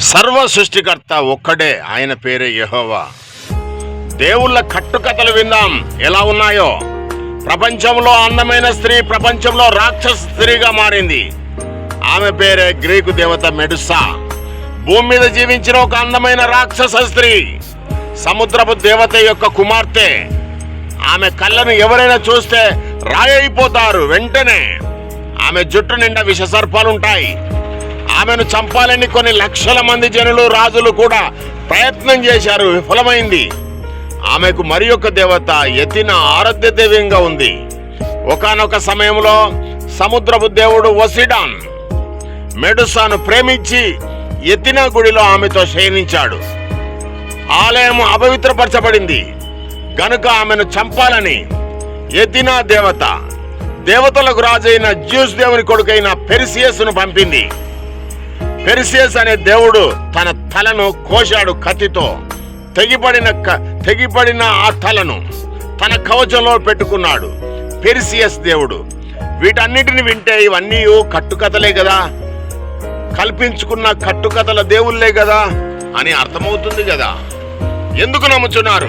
సర్వ సృష్టికర్త ఒక్కడే, ఆయన పేరే యెహోవా. దేవుళ్ళ కట్టుకథలు విందాం ఎలా ఉన్నాయో. ప్రపంచంలో అందమైన స్త్రీ ప్రపంచంలో రాక్షస స్త్రీగా మారింది. ఆమె పేరే గ్రీకు దేవత మెడుసా. భూమి మీద జీవించిన ఒక అందమైన రాక్షస స్త్రీ, సముద్రపు దేవత యొక్క కుమార్తె. ఆమె కళ్ళను ఎవరైనా చూస్తే రాయైపోతారు వెంటనే. ఆమె జుట్టు నిండా విషసర్పాలుంటాయి. ఆమెను చంపాలని కొన్ని లక్షల మంది జనులు, రాజులు కూడా ప్రయత్నం చేశారు, విఫలమైంది. ఆమెకు మరి ఒక దేవత ఎతినా ఆరాధ్య దైవంగా ఉంది. ఒకానొక సమయంలో సముద్రపు దేవుడు వసిడాన్ మెడుసాను ప్రేమించి ఎతినా గుడిలో ఆమెతో శయనించాడు. ఆలయం అపవిత్రపరచబడింది గనుక ఆమెను చంపాలని ఎతినా దేవత దేవతలకు రాజైన జ్యూస్ దేవుని కొడుకైన పెర్సియస్ను పంపింది. పెర్సియస్ అనే దేవుడు తన తలను కోశాడు కత్తితో. తెగిపడిన ఆ తలను తన కవచంలో పెట్టుకున్నాడు పెర్సియస్ దేవుడు. వీటన్నిటిని వింటే ఇవన్నీ కట్టుకథలే కదా, కల్పించుకున్న కట్టుకథల దేవుళ్ళే కదా అని అర్థమవుతుంది కదా. ఎందుకు నమ్ముచున్నారు?